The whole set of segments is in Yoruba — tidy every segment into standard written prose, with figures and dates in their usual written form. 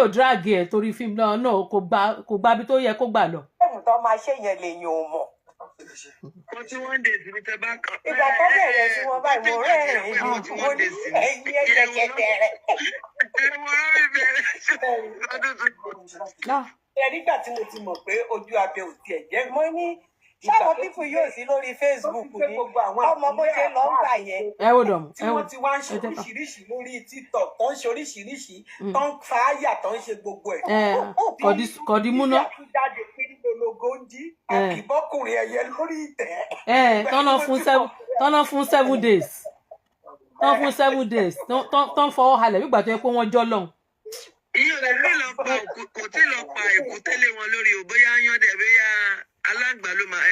ò drag ẹ̀ torí fíìmù náà kò gba bí tó yẹ kó gbà lọ. ẹ̀rù tó máa ṣe yẹn lèèyàn ò mọ̀. 41 days ní tẹ bá kàn. ìgbà tó bẹ̀rẹ̀ sí wọn báyìí mo rẹ́rìn-ín mo ní ẹ̀yìn ẹ̀jẹ̀ bẹ̀rẹ̀. nígbà tí mo ti mọ̀ pé ojú abẹ ò tiẹ̀ jẹ́ mo ní ṣáwọn pípù yóò sí lórí Facebook ní ọmọ bó ṣe lọ ń gbà yẹn. ẹ wò dọ̀mù tí wọ́n ti wá ń ṣe oríṣiríṣi lórí TikTok tó ń ṣe oríṣiríṣi tó ń fa àyà tó ń ṣe gbogbo ẹ̀. kọ̀dímúná. jáde kí ológo ń jí àkìbọ́kùnrin ẹ̀yẹ lórí ìtẹ́. tọ́nà fún 7 days tọ́nà fún 7 days tọ́n fọwọ́ halẹ̀ nígbà tó yẹ pé wọ́n jọ́ lọ́hùn. iye rẹ̀ ló lọ pa kò tí lọ pa èkúté lé wọn lórí o bóyá yándẹ̀ bóyá aláǹgbá ló máa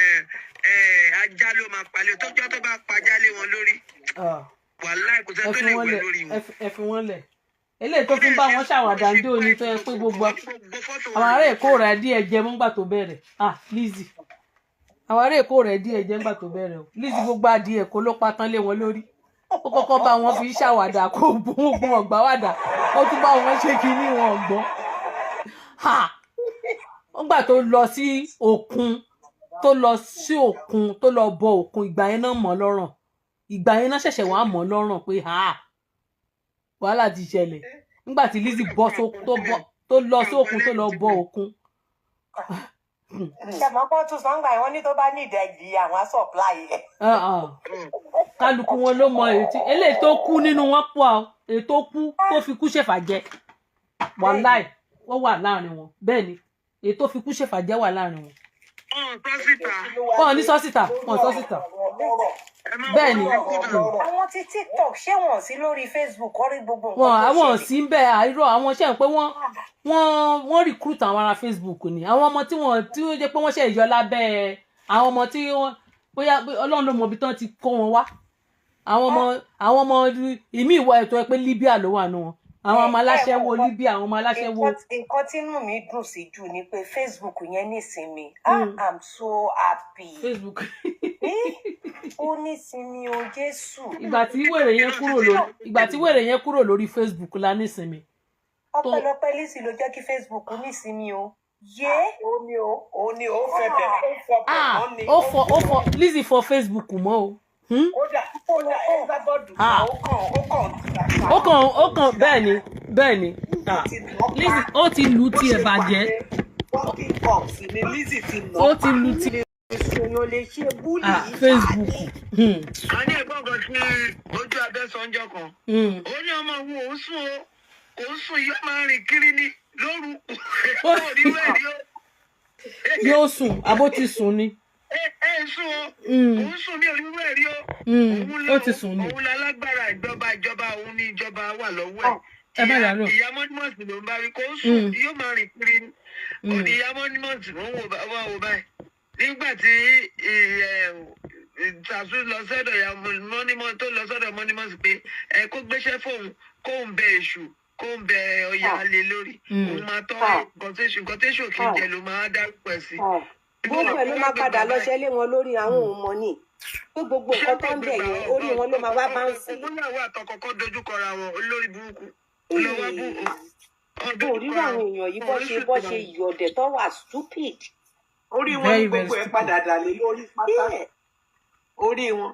ajá ló máa palẹ̀ tọ́jọ́ tó bá pajá lé wọn lórí wàláì kò sẹ́ tó lè wẹ̀ lórí wọn. ẹ fi wọ́n lẹ̀ eléyìí tó tún bá wọn ṣàwàdà ń dé òní tó yẹ pé gbogbo àwọn ará èkó rẹ̀ díẹ̀ jẹ mọ́ngbà tó bẹ̀rẹ̀ Lizzy àwọn ará èkó rẹ̀ díẹ̀ jẹ mọ́ngbà tó bẹ̀rẹ̀ o Lizzy gbogbo adìẹ èkó ló pa tán lé wọn lórí ó kọ́kọ́ bá wọn fi ṣàwàdà kó gbọ́n ọ̀gbà wàdà ó tún bá wọn ṣe kínní wọn ọ̀gbọ́n nígbà tó lọ sí òkun tó lọ bọ òkun ìgbà yẹn náà mọ̀ lọ́rùn ìgbà yẹn náà ṣẹ̀ṣẹ̀ wàá mọ̀ lọ́rùn pé wàhálà ti ṣẹlẹ̀ nígbà tí Lizzy tó lọ sókun tó lọ bọ òkun. ṣàmọ́pọ́ tún sọ́ngbà wọn ní tó bá ní ìdẹ́jì àwọn supply ẹ̀. kálukú wọn ló mọ eléyìí tó kú nínú wọn pọ̀ èyí tó kú tó fi kú ṣèfàjẹ́ wàláì wọ́n wà láàrin wọn bẹ́ẹ̀ ni èyí tó fi kú ṣèfàjẹ́ wà láàrin wọn. wọ́n ní sọ́sítà bẹ́ẹ̀ ni. àwọn ti TikTok ṣé wọ́n sí lórí Facebook orí gbogbo nǹkan. àwọn sí ń bẹ àìrọ àwọn ṣe ń pé wọ́n recruit àwọn ará Facebook ni àwọn ọmọ tí ó jẹ́ pé wọ́n ṣe yọ lábẹ́ àwọn ọmọ tí wọ́n bóyá Ọlọ́run ló mọ ibi tán ti kó wọn wá àwọn ọmọ ìmí ìwọ ètò ẹ pé Libya ló wà nù wọn àwọn ọmọ aláṣẹwó Libya àwọn ọmọ aláṣẹwó. nǹkan tí inú mi dùn sí jù ni pé Facebook yẹn nísinmi I'm so happy. Facebook ó nísinmi o Jésù. ìgbà tí wèrè yẹn kúrò lórí Facebook la nísinmi. ọpẹ́lọpẹ́ Lizzy ló jẹ́ kí Facebook nísinmi o. ó ní ó fẹ́ bẹ̀rẹ̀ ó fọ Lizzy fọ Facebook mọ́ o. ó kàn bẹ́ẹ̀ ni Lizzy ó ti lu tiẹ̀ bàjẹ́ ó ti lu tiẹ̀ Facebook. a ní ẹ̀gbọ́n kan tí ojú abẹ́ sọ́njọ́ kan ó ní ọmọ òun òun sùn yóò máa rìn kiri ní lóru yóò sùn abó ti sùn ni. sùn òun sùn ní oríwú ẹ̀rí o ó ti sùn ni. òun lálágbára ìjọba òun ní ìjọba wà lọ́wọ́ ẹ̀ ìyá mọ́nímọ́sì ló ń bá rí kó sùn yóò máa rìn kiri ní òní ìyá mọ́nímọ́sì ló ń wò báyìí nígbà tí tàṣù lọ sọ́dọ̀ ìyá mọ́nímọ́sì tó lọ sọ́dọ̀ mọ́nímọ́sì pé kó gbéṣẹ́ fóun kó ń bẹ èṣù kó ń bẹ ọya lé lórí òun máa tọ́ nǹkan téṣù kí n jẹ ló máa dárúkọ ẹ̀ sí. gbogbo ẹ̀ ló máa padà lọ́ṣẹ́ lé wọn lórí àwọn òun mọ̀ ní pé gbogbo nǹkan tó ń bẹ̀ yẹn orí wọn ló máa wá bá ń sí. ìgbéyàwó àtọkọkọ dojúkọra wọn olórí burúkú lọ́wọ́ bú òrírò àwọn èèyàn yìí bọ́ ṣe yọ̀dẹ̀ tó wà stupid. orí wọn ní gbogbo ẹ̀ padà dà lé lórí pátá orí wọn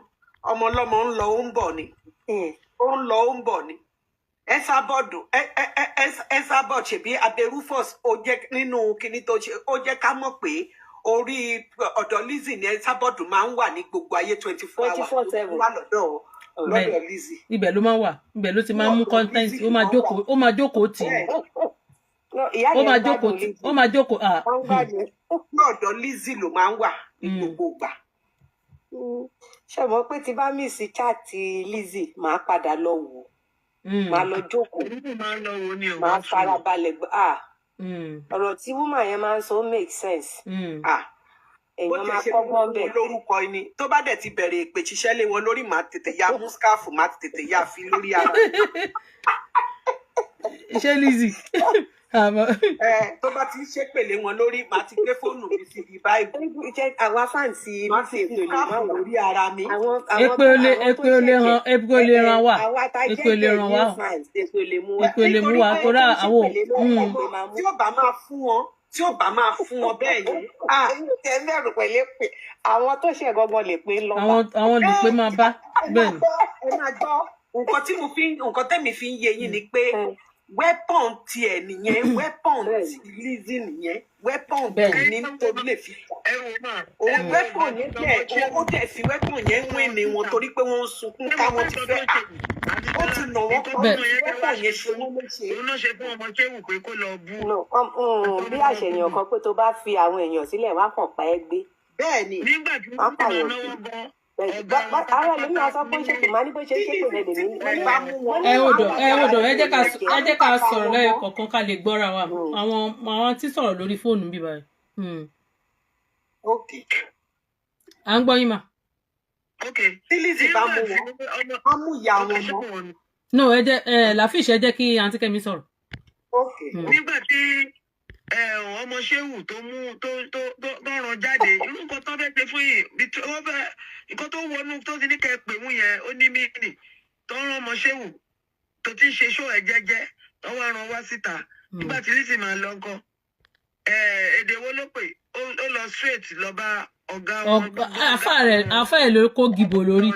ọmọ ọlọ́mọ ń lọ ó ń bọ̀ ni ó ń lọ ó ń bọ̀ ni Esabod ṣebí Aberufus ó jẹ́ nínú kinní tó ṣe ó jẹ́ ká mọ̀ pé orí ọ̀dọ̀ Lizzy ní Esabod máa ń wà ní gbogbo ayé 24 hours wà lọ́dọ̀ Lizzy. ibẹ̀ ló máa wà ibẹ̀ ló ti máa ń mú content ó máa jókòó tì ó máa jókòó ọ̀dọ̀ Lizzy ló máa ń wà ní gbogbo ìgbà. ṣé mo pé tí bá mí sí chaati Lizzy máa padà lọ wò máa lọ jókòó máa farabalẹ̀ ọ̀rọ̀ tí woman yẹn máa ń sọ make sense. èèyàn máa kọ́gbọ́n bẹ̀. lórúkọ ẹni tó bá dẹ̀ ti bẹ̀rẹ̀ èpè ṣiṣẹ́ lé wọn lórí máa tètè ya mú skáàfù máa tètè ya fi lórí ara. iṣẹ́ Lizzy tó bá ti ń ṣépèlé wọn lórí màá ti gbé fóònù mi sí ibi báyìí. àwa fáǹsì màá ti fi káàpù lórí ara mi. èpè olè ran wá èpè olè ran wá èpè olè mú wa kó rà àwọ. tí ó bá máa fún wọn bẹ́ẹ̀ yẹn. ẹ bẹ̀rù pẹ̀lú pé àwọn tó ṣe gangan lè pé lọ bá. àwọn lè pé máa bá bẹ́ẹ̀ ni. ẹ máa gbọ́ nǹkan tẹ́mi fi ń yé yín ni pé weapon tiẹ̀ nìyẹn weapon ti Lizzy nìyẹn weapon ní tó lè fi òun weapon yẹn dẹ̀ ó dẹ̀ fi weapon yẹn wín ni wọn torí pé wọ́n ń sunkún káwọn ti fẹ́ ó ti nà wọ́n kọ́ weapon yẹn ṣe wọ́n léṣe. òun ló ṣe fún ọmọ Ṣéwù pé kó lọ bú. bí àṣẹyàn kan pé tó bá fi àwọn èèyàn sílẹ̀ wá kàn pa ẹ́ gbé. bẹ́ẹ̀ni nígbà tí wọ́n ti náwó gan ara lèmi àsọ pé ṣe kò máa ní bó ṣe ṣe kò lè lè mí. ẹ wòdò ẹ jẹ́ ká sọ̀rọ̀ lẹ́yìn kọ̀ọ̀kan ká lè gbọ́ra wa àwọn tí sọ̀rọ̀ lórí fóònù bíbá yìí. à ń gbọ́ yín mà. tí Lizzy bá mú wọn á mú ìyá wọn mọ́. no Lafish ẹ jẹ́ kí àǹtí Kẹ́mi sọ̀rọ̀. nígbà tí ọmọ Ṣéwù tó mú tó ràn jáde irú nǹkan tó fẹ́ ṣe fún yìí nǹkan tó wọnú tó ti ní kẹ́ pè mú yẹn ó ní mìíní tó ràn ọmọ Ṣéwù tó ti ń ṣe ṣó ẹ̀ jẹ́jẹ́ tó wá ràn wá síta nígbà tí Lizzy máa lọ ńkọ́ èdè wo ló pè ó lọ straight lọ bá ọ̀gá wọn. àfa ẹ̀ ló kó gìbò lórí.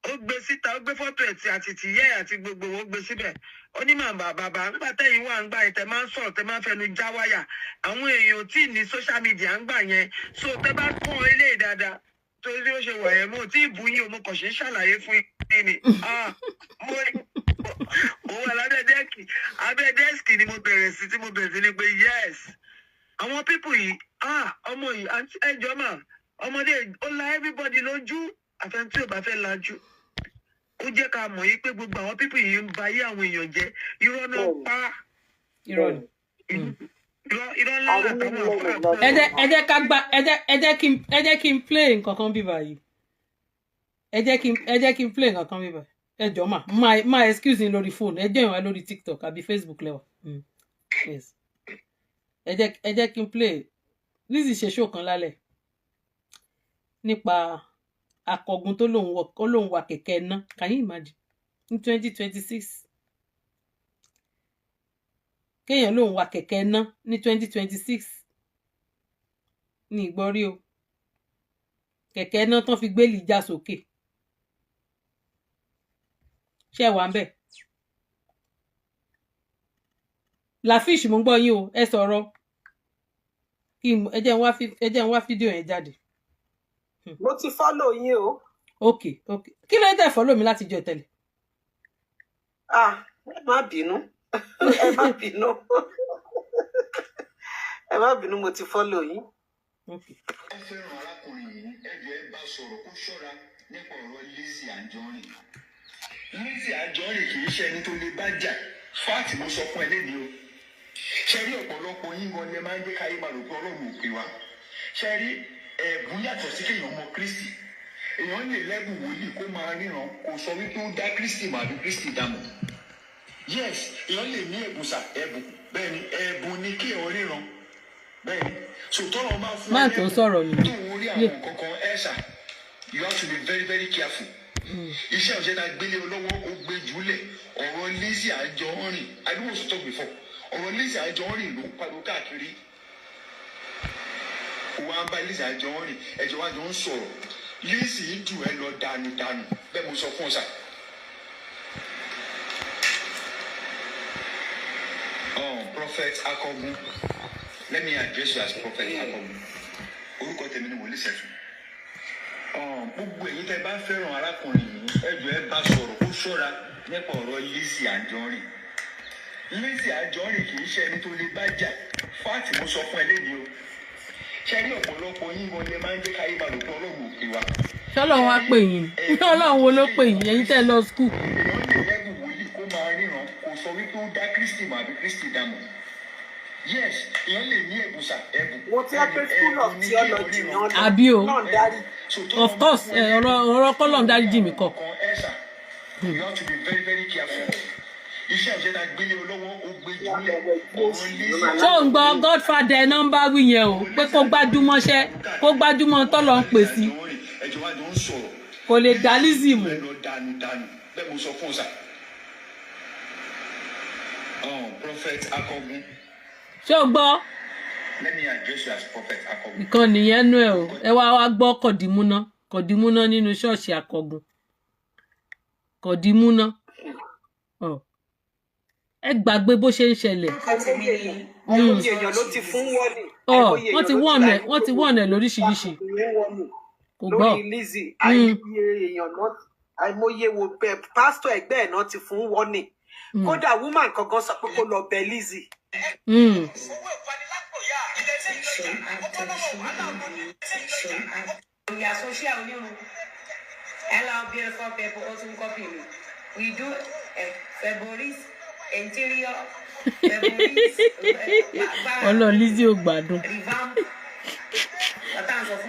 ó gbé síta ó gbé fọ́tò ẹ̀ àti tìyẹ́ àti gbogbo wọn gbé síbẹ̀ ó ní màá bàbá ńgbà tẹ́yìn wà ńgbà yẹn tẹ́ máa ń sọ̀rọ̀ tẹ́ máa ń fẹnu já wáyà àwọn èèyàn tí ní social media ńgbà yẹn so tẹ́ bá kọ́ eléyìí dáadáa torí ó ṣe wà yẹn mo tí ì bú yín o mo kàn ṣe ń ṣàlàyé fún yín ni mo wà lábẹ́ dẹ́ẹ̀kì ni mo bẹ̀rẹ̀ sí ni pé yes àwọn pípù yìí ọmọ yìí ẹjọ́ mà ọmọdé ó la everybody lójú àfẹn tí ò bá fẹ́ lajú ó jẹ́ ká mọ̀ yí pé gbogbo àwọn pípù yìí ń ba ayé àwọn èèyàn jẹ́ irọ́ náà pa irọ́ ńlá àtàwọn àfọ. ẹ jẹ́ ká gbá ẹ jẹ́ kí n play nǹkan kan bí báyìí ẹ jẹ́ kí n play nǹkan kan bí báyìí ẹ jọ máa excuse me lórí fóònù ẹ jẹ́ ìwà lórí TikTok àbí Facebook lẹ́wà yes ẹ jẹ́ kí n play Lizzy ṣe show kan lálẹ́ nípa akọgun tó lóun wa kẹ̀kẹ́ iná can you imagine ní 2026 kéèyàn lóun wa kẹ̀kẹ́ iná ní 2026 ní ìgbọ́rí o kẹ̀kẹ́ iná tán fi gbé lìjà sókè ṣé wà ń bẹ̀ Lafish mo ń gbọ́ yín o ẹ sọ̀rọ̀ ẹ jẹ́ n wá fídíò yẹn jáde. mo ti follow yín o. ok kí ló ń tẹ̀ follow mi láti jọ tẹ́lẹ̀. ẹ má bínú ẹ má bínú mo ti follow yín. ẹ fẹ́ràn arákùnrin yìí ẹ̀jọ̀ ẹ bá sọ̀rọ̀ kó ṣọ́ra nípa ọ̀rọ̀ Lizzy Anjorin. Lizzy Anjorin kì í ṣe ẹni tó lè bá jà fáàtì mo sọ fún ẹ lẹ́ni o. ṣe rí ọ̀pọ̀lọpọ̀ yín gan lẹ máa ń jẹ́ káyé máa rò pé Ọlọ́run ò pè wá. ṣe rí ẹ̀bùn yàtọ̀ sí kéèyàn mọ Kristi èèyàn lè lẹ́bùn wòlíì kó máa ríran kò sọ wípé ó dá Kristi mà bí Kristi dá mọ̀. yes èèyàn lè ní ẹ̀bùn ẹ̀bùn bẹ́ẹ̀ ni ẹ̀bùn ni kéèyàn ríran bẹ́ẹ̀ ni sòtọ́rọ̀ máa fún ẹ tó sọ̀rọ̀ yìí tó ń rí àwọn kankan ẹ̀ṣà you have to be very very careful. iṣẹ́ ọ̀sẹ̀ náà gbélé olówó ó gbé jùlẹ̀ ọ̀rọ̀ Lizzy Anjorin I don't want to talk before ọ̀rọ̀ Lizzy Anjorin ló ń pariwo káàkiri wọ́n á bá Lizzy Anjorin ẹ̀jọ̀ wá jọ ń sọ̀rọ̀ Lizzy jù ẹ lọ dànù bẹ́ẹ̀ mo sọ fún ọ sà. Prophet Akogun let me address you as Prophet Akogun orúkọ tèmi ni wòlíì Sẹ́fún. Gbogbo èyí tẹ́ bá fẹ́ràn arákùnrin yìí ẹ̀jọ̀ ẹ bá sọ̀rọ̀ kó ṣọ́ra nípa ọ̀rọ̀ Lizzy Anjorin. Lizzy Anjorin kì í ṣe ẹni tó lè bá jà fáàtì mo sọ fún ẹ lẹ́ni o. ṣe rí ọ̀pọ̀lọpọ̀ yín gan lè máa ń jẹ́ káyé máa rò pé Ọlọ́run ò pè wá. ṣọlọ́run wá pè yín Ọlọ́run wo ló pè yín ẹ̀yin tẹ́ lọ skul. èèyàn lè lẹ́bùn wòlíì kó máa ríran kò sọ wípé ó dá Kristi mà bí Kristi dá mọ̀. yes èèyàn lè ní ẹ̀bùn ẹ̀bùn. mo ti pé school of theology náà àbí o of course ọ̀rọ̀ kọ́lọ̀ ń dárí jì mí kọ́. you have to be very very careful. iṣẹ́ òṣèlú ta gbélé olówó ó gbé jùlẹ̀ ọ̀rọ̀ Lizzy. ṣé ò ń gbọ́ Godfather nọ́mbà wí yẹn o pé kó gbájúmọ́ṣẹ́ kó gbájúmọ́ tọ́lọ́ ń pè sí ẹjọ́ wa jọ ń sọ̀rọ̀ kò lè dá Lizzy mú. lọ dànù bẹ́ẹ̀ mo sọ fún ọ sà. Prophet Akogun. ṣé o gbọ́ Let me address you as Prophet Akogun. nǹkan nìyẹn nú ẹ o ẹ wá gbọ́ kọ̀dìmúná nínú ṣọ́ọ̀ṣì Akọgun kọ̀dìmúná ẹ gbàgbé bó ṣe ń ṣẹlẹ̀. èèyàn ló ti fún wọ́ọ̀nì. wọ́n ti wọ́ọ̀nù ẹ̀ lóríṣiríṣi kò gbọ́. lórí Lizzy àìmọye èèyàn náà àìmọye wo pásítọ̀ ẹgbẹ́ ẹ̀ náà ti fún wọ́ọ̀nì kódà woman kankan sọ pé kó lọ bẹ Lizzy. Hello, beautiful people. Osun copy me. We do February interior. Ọlọ́run Lizzy ò gbádùn.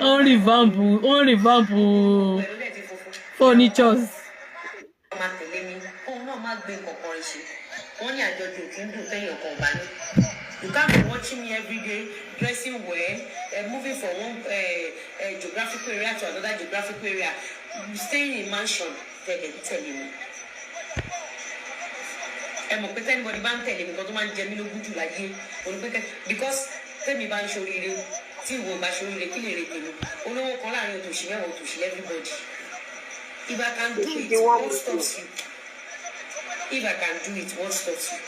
ó ń revamp furnitures. ọmọ tẹ̀lé mi òun náà má gbé nǹkan rẹ̀ ṣe wọ́n ní àjọjù kí n dùn fẹ́yìn ọkàn ọba ní. You can't be watching me every day dressing well, moving from one geographical area to another geographical area, staying in mansion. Tẹ̀lé mi. Ẹ mọ̀ pé tẹ́nibọ̀dì bá ń tẹ̀lé mi kan tó máa ń jẹ mí lógún jù láyé olùpẹ̀kẹ́ because tẹ́mi bá ń ṣoríire tí ìwọ bá ṣoríire kí lè rè tèmi olówó kan láàrin òtòṣì mẹ́wàá òtòṣì everybody. If I can do it, what stops you? If I can do it, what stops you?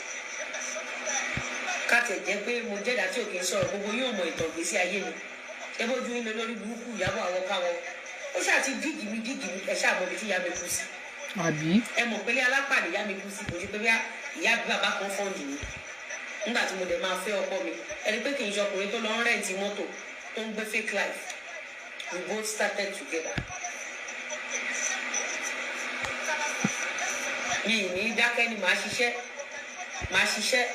Káàtì jẹ́ pé mo jẹ́dá tí ò kì í sọ̀rọ̀ gbogbo yóò mọ ìtàn ìgbésí ayé mi. Ẹ bójú yín lọ lórí burúkú ìyàbọ̀ àwọn káwọn. Ó ṣáà ti dígì mi ẹ ṣáà mọ̀ bí tí ìyá mi kú sí. Àbí? Ẹ mọ̀ pé ilé alápàdé ìyá mi kú sí kò ṣe pé ìyá bàbá kan fọ́ọ̀dù mi. Nígbà tí mo dẹ̀ máa fẹ́ ọkọ mi, ẹni pé kì í ṣe ọkùnrin tó lọ ń rẹ̀ǹtì mọ́tò tó ń gbé fake life. We both started together. Mi ì ní dákẹ́ ni màá ṣiṣẹ́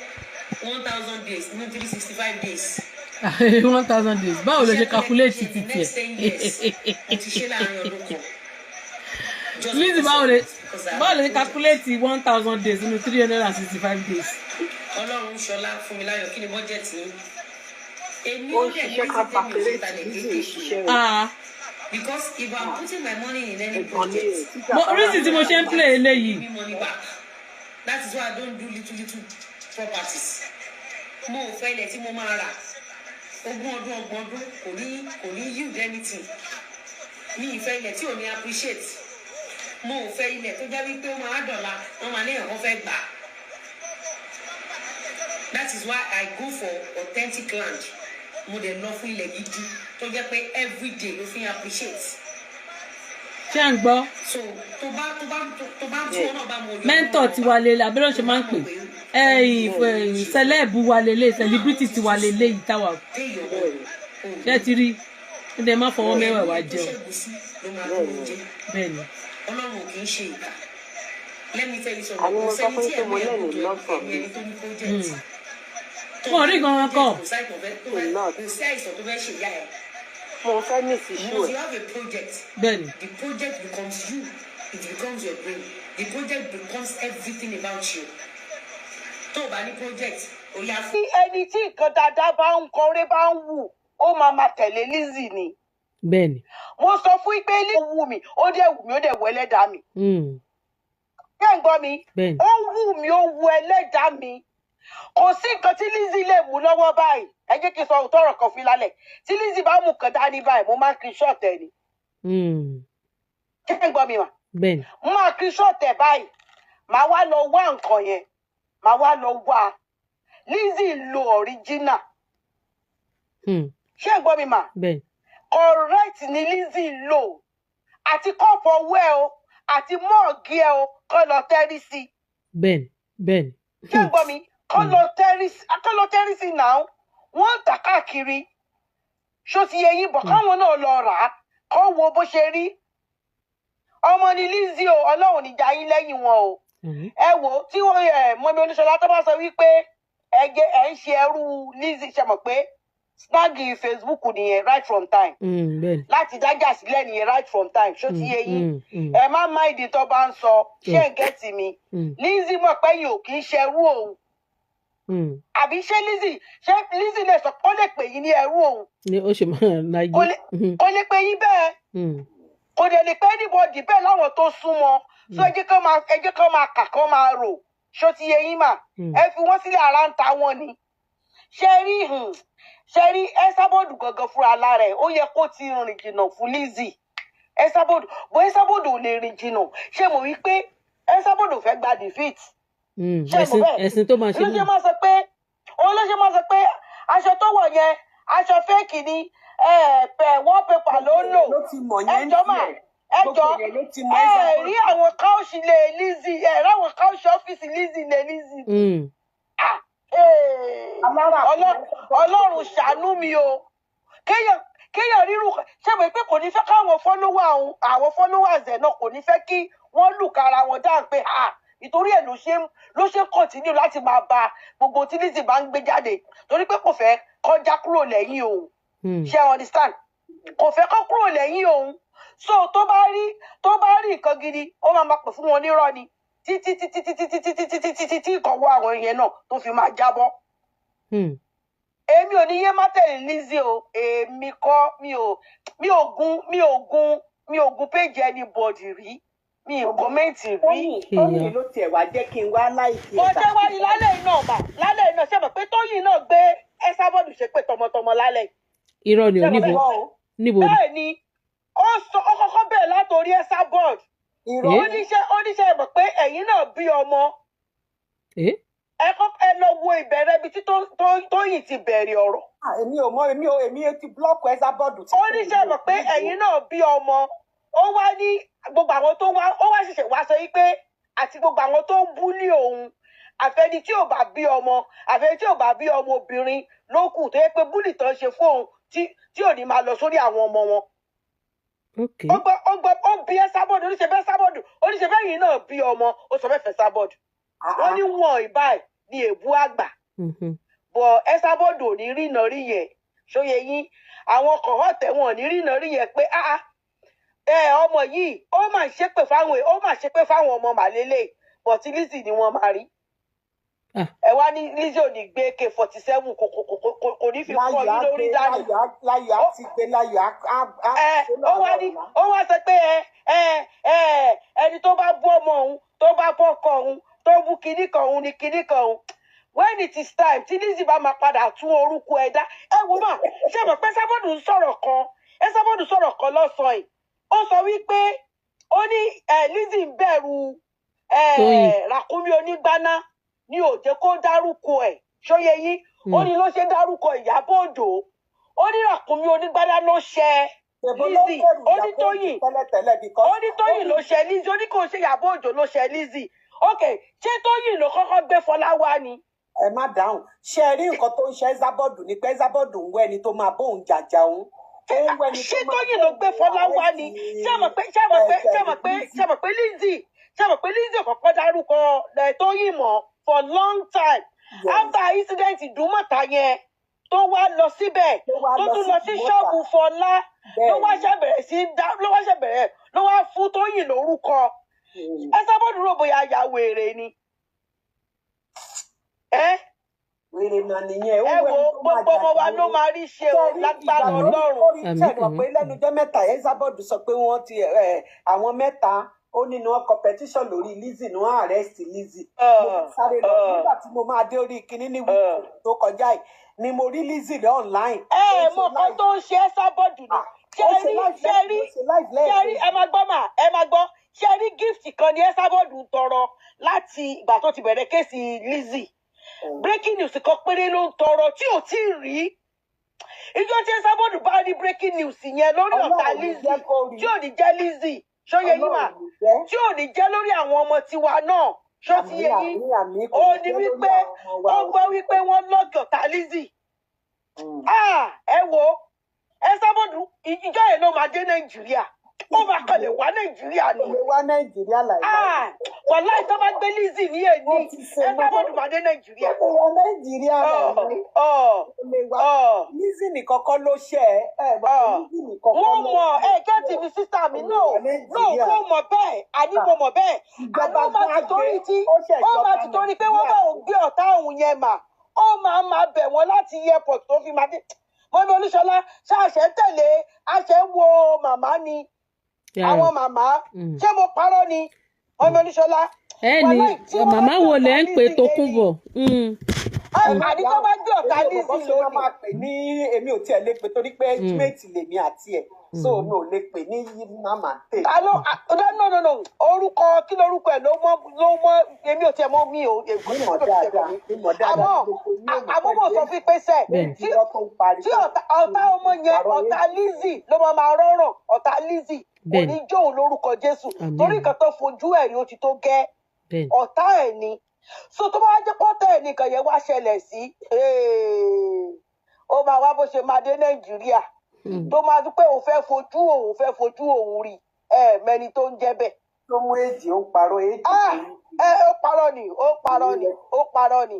1,000 days nínú 365 days. 1,000 days báwo ló ṣe calculate ti tiẹ̀. Mo ti ṣe láàrin ọdún kan. Lizzy báwo ló ṣe calculate 1,000 days nínú 365 days. Ọlọ́run ṣọlá fún mi láyọ̀ kí ni bọ́jẹ̀tì yín. Èmi ó ò ń dẹ̀ ṣiṣẹ́ ní kápá tèmi ò kéré ṣe talẹ̀ Lizzy kéékèèké. ṣiṣẹ́ Because if I'm putting my money in any project, Reason tí mo ṣe ń play eléyìí. give me money back. That is why I don't do little properties. Mo ò fẹ́ ilẹ̀ tí mo máa rà. Ogún ọdún ọgbọ̀n ọdún kò ní yield anything. Mi ì fẹ́ ilẹ̀ tí ò ní appreciate. Mo ò fẹ́ ilẹ̀ tó jẹ́ wípé ó máa dọ̀la wọ́n máa léèyàn kan fẹ́ gbà. That is why I go for authentic land. Mo dẹ̀ lọ fún ilẹ̀ gidi tó jẹ́ pé everyday ló fi appreciate. Ṣé à ń gbọ́? So tó bá tí wọn náà bá mo yọ. Mẹ́ńtọ̀ ti wà lélẹ̀ abẹ́rẹ́ ṣe máa ń pè. Sẹlẹ́ẹ̀bù wà lélẹ̀ celebrity ti wà lélẹ̀ yìí táwa. Ṣé ti rí? Ó dẹ̀ má fọwọ́ mẹ́wàá wá jẹun. Bẹ́ẹ̀ni. Ọlọ́run kì í ṣe ìkà. Let me tell you something. Kò sẹ́ni tí ẹ̀mí ẹ̀ kò jọ ẹni tó ní project. Wọ́n rí gan-an kọ̀. Kò sí àìsàn tó fẹ́ ṣe ìyá ẹ̀. Mo fẹ́ miss iṣu Once ẹ̀. you have a project, Bẹ́ẹ̀ni. the project becomes you. It becomes your brain. The project becomes everything about you. Tó o bá ní project, o yà Tí fún. ẹni tí nǹkan dáadáa bá ń kọrin bá ń wù ó máa tẹ̀lé Lizzy ni. Bẹ́ẹ̀ni. Mo sọ fún yín pé Lizzy wù mí ó dẹ̀ wù ẹlẹ́dàá mi. Bẹ́ẹ̀ ń gbọ́ mi. Bẹ́ẹ̀ni. Ó wù mí ó wù ẹlẹ́dàá mi. Kò sí nǹkan tí Lizzy lè mú lọ́wọ́ báyìí. Ẹ jẹ́ kí n sọ òótọ́ ọ̀rọ̀ kan fi lálẹ̀. Tí Lizzy bá mú nǹkan dání báyìí, mo máa ń kiri ṣọ́ọ̀tẹ̀ ni. Ṣé ń gbọ́ mi mà? Bẹ́ẹ̀ni. Mo máa kiri ṣọ́ọ̀tẹ̀ báyìí. Màá wá lọ wá nǹkan yẹn. Màá wá lọ wá. Lizzy lo original. Ṣé ń gbọ́ mi mà? Bẹ́ẹ̀ni. Correct ni Lizzy lò. Àti kọ́ọ̀pù ọwọ́ ẹ o. Àti mọ́ọ̀gì ẹ o. Kọ́ lọ tẹ́rí sí. Bẹ́ẹ̀ni. Bẹ́ẹ̀ni. Ṣé ń gbọ́ mi? Kọ́ lọ tẹ́rí sí náà. Wọ́n ń tà káàkiri. Ṣó ti yẹ yín bọ̀ káwọn náà lọ rà á. Kọ́ wo bó ṣe rí. Ọmọ ni Lizzy o. Ọlọ́run níjà yín lẹ́yìn wọn o. Ẹ wò ó tí wọ́n Mọ́mí Olúṣọlá tó bá sọ wípé ẹ ń ṣe ẹrú Lizzy ṣe mọ̀ pé snagi Facebook nìyẹn right from time láti dájà sílẹ̀ nìyẹn right from time ṣó ti yé yín ẹ má má ìdí tó bá ń sọ ṣé ń gẹ́tì mi Lizzy mọ̀ pé yìí ò kì í ṣerú òun àbí ṣé Lizzy lè sọ kó lè pè yín ní ẹrú òun kó lè pè yín bẹ́ẹ̀ kò dẹ̀ lè pè anybody bẹ́ẹ̀ láwọn tó súnmọ́ so ẹ jẹ́ kó máa kà kó máa rò ṣó ti yé yín mà ẹ fi wọ́n sílẹ̀ ara ń ta wọn ni ṣe rí Esabod gangan fúnra lára ẹ̀ ó yẹ kó ti rìn jìnnà fún Lizzy Esabod ò lè rìn jìnnà ṣé mo wí pé Esabod ò fẹ́ gba defeat ṣé mo bẹ́ẹ̀ ẹ̀sìn tó máa ṣe olóṣè máa sọ pé aṣọ tó wọ̀ yẹn aṣọ fẹ́ẹ̀kì ni wallpaper ló ń lò ẹjọ́ mà ẹjọ́ rí àwọn káùsì lè Lizzy ráwọn káùsì ọ́fíìsì Lizzy lè Lizzy Ọlọ́run ṣàánú mi o kéèyàn rírun ṣé mo pé kò ní fẹ́ káwọn followers ẹ̀ náà kò ní fẹ́ kí wọ́n lù kára wọn dáhùn pé ìtorí ẹ̀ ló ṣe continue láti máa ba gbogbo tí Lizzy bá ń gbé jáde torí pé kò fẹ́ kọjá kúrò lẹ́yìn òun ṣé understand kò fẹ́ kọ́ kúrò lẹ́yìn òun so tó bá rí nǹkan gidi ó máa pè fún wọn nírọ́ ni títí ìkọ̀wọ́ àwọn yẹn náà tó fi máa jábọ́. Èmi ò ní yé má tẹ̀lé Lizzy o èmi kọ́ mi ò gun page anybody rí mi ò kọ́mẹ́ǹtì rí. Tóyìn ló tiẹ̀ wá jẹ́ kí n wá láìpẹ́. mo ṣe wá ní lálẹ́ iná ṣe mọ̀ pé Tóyìn náà gbé Esabod ṣe pé tọmọtọmọ lálẹ́. irọ́ ni ò níbo bẹ́ẹ̀ ni ó kọ́kọ́ bẹ̀rẹ̀ látòrí Esabod oníṣẹ́ mọ̀ pé ẹ̀yin náà bí ọmọ ẹ lọ wo ìbẹ̀rẹ̀ ibi tí Tóyìn ti bẹ̀rẹ̀ ọ̀rọ̀. èmi ò mọ èmi ti blọọkù Esabod. oníṣẹ́ mọ̀ pé ẹ̀yin náà bí ọmọ ó wá ní gbogbo àwọn tó wá ó wá ṣẹ̀ṣẹ̀ wá sọ yìí pé àti gbogbo àwọn tó ń búlì òun àfẹni tí ò bá bí ọmọ obìnrin ló kù tó yẹ pé búlì tán ṣe fún òun tí ò ní máa lọ sórí àwọn ọmọ wọn. ó bí Esabod oníṣẹ́ bẹ́ẹ̀ yìí náà bí ọmọ ó sọ bẹ́ẹ̀ fẹ́ Esabod wọ́n ní wọn ìbáyìí ní èbú àgbà bọ̀ Esabod ò ní rìnà rí yẹn ṣóye yín àwọn kọ̀ọ̀hán tẹ̀wọ̀n ní rìnà rí yẹn pé ọmọ yìí ó mà ṣépè fáwọn ọmọ màlélẹ̀ bọ̀ tí Lizzy ni wọ́n máa rí ẹ wá ní Lizzy ò ní gbé AK-47 kò ní fi kọ́ yín lórí dání. láyà ti gbé láyà ó wá sọ pé ẹni tó bá bú ọmọ òun tó bá bọ́ ọkọ òun tó bú kinní kan òun ni kinní kan òun when it is time tí Lizzy bá máa padà tún orúkọ ẹ dá ẹ wò mà ṣé mo pé Esabod sọ̀rọ̀ kan lọ́sàn-án yìí ó sọ wípé ó ní Lizzy ń bẹ̀rù ràkúnmí onígbáná ní ó jẹ́ kó dárúkọ ẹ̀ ṣóyẹ yín ó ní ló ṣe dárúkọ Ìyábọ̀ Òjó ó ní ràkúnmí onígbáná ló ṣe Lizzy ó ní Tóyìn ló ṣe Lizzy ó ní kò ṣe Ìyábọ̀ Òjó ló ṣe Lizzy ok ṣé Tóyìn ló kọ́kọ́ gbé Fọlá wá ni. ẹ má dáhùn ṣe rí nǹkan tó ń ṣe Esabod ni pé Esabod ń wẹ ẹni tó máa bóun jàjà òun. ṣé Tóyìn ló gbé Fọlá wá ni ṣé mọ̀ pé Lizzy kọ́kọ́ dárúkọ Tóyìn mọ́ for long time after incident Ìdúmọ̀tà yẹn tó wá lọ síbẹ̀ tó tún lọ sí ṣọ́ọ̀bù Fọlá ló wá fún Tóyìn lórúkọ Esabod rò bóyá ya wèrè ni. wèrè mà nìyẹn. ẹ wo gbogbo ọmọ wa ló máa rí ṣe o lágbára Ọlọ́run. orí ṣẹ̀gbọ́n pé lẹ́nujọ́ mẹ́ta Esabod sọ pé wọ́n ti àwọn mẹ́ta ó nínú competition lórí Lizzy ní wọ́n arrest Lizzy. mo sáré lọ nígbà tí mo máa dé orí kinní ní wíìkì tó kọjá yìí ni mo rí Lizzy lọ online. mọ kan tó ń ṣe Esabod ni ṣe rí ẹ máa gbọ́ ṣe rí gift kan ní Esabod ń tọrọ láti ìgbà tó ti bẹ̀rẹ̀ kéèsì Lizzy breaking news kan péré ló ń tọrọ tí ò tí ì rí ìjọ tí Esabod bá rí breaking news yẹn lórí ọ̀tá Lizzy tí ò ní jẹ́ Lizzy ṣóyẹ yín mà tí ò ní jẹ́ lórí àwọn ọmọ tiwa náà ṣó ti yẹ yín ó ní wípé ó gbọ́ wípé wọ́n lọ́gì ọ̀tá Lizzy ẹ wo Esabod ìjọ yẹn ló máa dé Nàìjíríà ó máa kọlẹ̀ wá Nàìjíríà ni. Ilé wa Nàìjíríà láìláì. Wàláì tó bá gbé Lizzy ní èní ẹ bá bọ́ọ̀dù máa dé Nàìjíríà. Ilé wa Nàìjíríà láìláì. Lizzy nìkan kọ́ ló ṣe ẹ Lizzy nìkan kọ́ ló wọ́n mọ̀ ẹ gẹ́tì mi sísá mi náà wọ́n mọ̀ bẹ́ẹ̀ àní mo mọ̀ bẹ́ẹ̀ àní ó máa ti torí pé wọ́n bá òun gbé ọ̀tá òun yẹn mà ó máa bẹ̀ wọ́n láti airport tó fi máa dé. Mọ́mí Olúṣọlá ṣáàṣẹ ń tẹ̀lé àṣẹ ń wo màmá ni àwọn màmá ṣé mo parọ́ ni Mọ́mí Olúṣọlá. Ẹni màmá wo lẹ ń pè Tókunbọ̀? Àní tó bá gbé ọ̀tá Lizzy lónìí. máa pè ní èmi ò tiẹ̀ lè pè torí pé mate lèmi àti ẹ̀ so mi ò lè pè ní mama tè. no orúkọ kí lorúkọ ẹ̀ ló mọ èmi ò tiẹ̀ mọ mi ò ègbó ní ọ̀dọ̀ dáadáa. àmọ́ mo sọ fún pé sẹ́ tí ọ̀tá ọmọ yẹn ọ̀tá Lizzy ló máa rọrùn ọ̀tá Lizzy kò ní jóun lórúkọ Jésù torí nǹkan tó fojú ẹ̀ rí ó ti tó gẹ́ ọ̀tá ẹ̀ ni so tó bá jẹ́ pọ́tẹ́ ẹ̀ nìkan yẹn wá ṣẹlẹ̀ sí ó máa wá bó ṣe máa dé Nàìjíríà tó máa dúpẹ́ òun fẹ́ fojú òun rí mẹ́ni tó ń jẹ́ bẹ́ẹ̀. tó mú èjì ó parọ́ èjì. ó parọ́ ni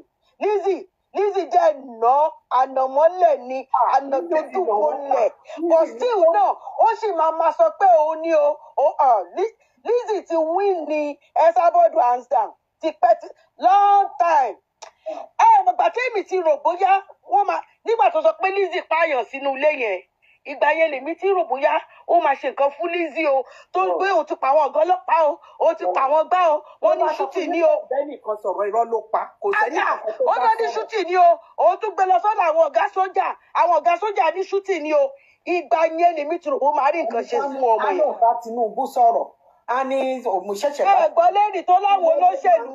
Lizzy jẹ́ ànàmọ́lẹ̀ ni ànàdójúbolẹ̀ but still náà ó sì máa sọ pé òun ni Lizzy ti win ní Esabod hands down ti pẹ́ long time. Bàbá tèmi ti rò bóyá wọ́n máa nígbà tó sọ pé Lizzy pààyàn sínú ilé yẹn ìgbà yẹn lèmi ti rò bóyá ó máa ṣe nǹkan fún Lizzy o tó gbé òun ti pa àwọn ọ̀gá ọlọ́pàá o ó ti pa àwọn gbá o wọ́n ní ṣútì ní o. bẹ́ẹ̀ni kan sọ̀rọ̀ irọ́ ló pa kò sẹ́ni kankan tó bá sọ̀rọ̀. ó ní ṣútì ní o òun tún gbé lọ sọ́dọ̀ àwọn ọ̀gá sójà ní ṣútì ní o ìgbà yẹn lèmi ti rò ó máa rí nǹkan ṣe fún ọmọ yẹn. àlọ́ bá Tinubu sọ̀rọ̀ a ní òmùṣẹ́ṣẹ́ bá. ẹ̀gbọ́n lẹ́rìí tó láwọn olóṣèlú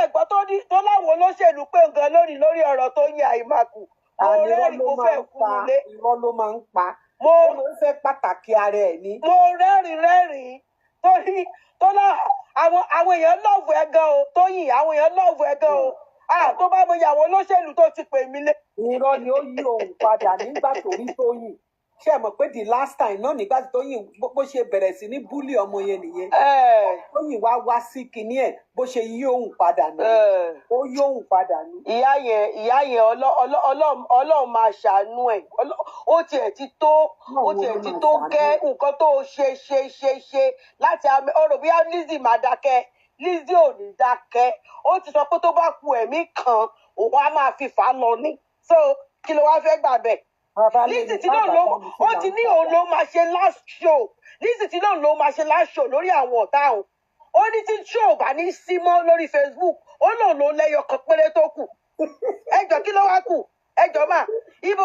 ẹ̀gbọ́n tó láwọn olóṣèlú pé nǹkan lórí ọ̀rọ̀ tó yin àìmàkù mo rẹ́rìí mo fẹ́ kú nílé. irọ́ ló máa ń pa mo fẹ́ pàtàkì ara ẹ̀ ní. mo rẹ́rìí torí tó náà àwọn èèyàn lọ́ọ̀fù ẹ̀ gan o tó yìn àwọn èèyàn lọ́ọ̀fù ẹ̀ gan o tó bá mo yàwó olóṣèlú tó ti pè mí lé. irọ́ ni ó yí òun padà nígbà tó rí tó yìn ṣé ẹ mọ̀ pé the last time náà nígbà tó yìn bó ṣe bẹ̀rẹ̀ sí ní búlì ọmọ yẹn nìyẹn tó yìn wá sí kinní ẹ̀ bó ṣe yí òun padà ní ó yí òun padà ní. ìyá yẹn Ọlọ́run máa ṣàánú ẹ̀ ó tiẹ̀ ti tó gẹ́ nǹkan tó ṣe láti ọ̀rọ̀ bí Lizzy máa dákẹ́ Lizzy ò ní dákẹ́ ó ti sọ pé tó bá ku ẹ̀mí kan òun á máa fi fà á lọ ní so kí ló wá fẹ́ gbà bẹ́ẹ̀. Lizzy tí náà ó ti ní òun ló máa ṣe last show Lizzy tí náà ló máa ṣe last show lórí àwọn ọ̀tá òun ó ní tí show bá ní sí mọ́ lórí Facebook ó lòun ló lẹ́yọ kan péré tó kù ẹjọ́ kí ló wá kù ẹjọ́ mà ibo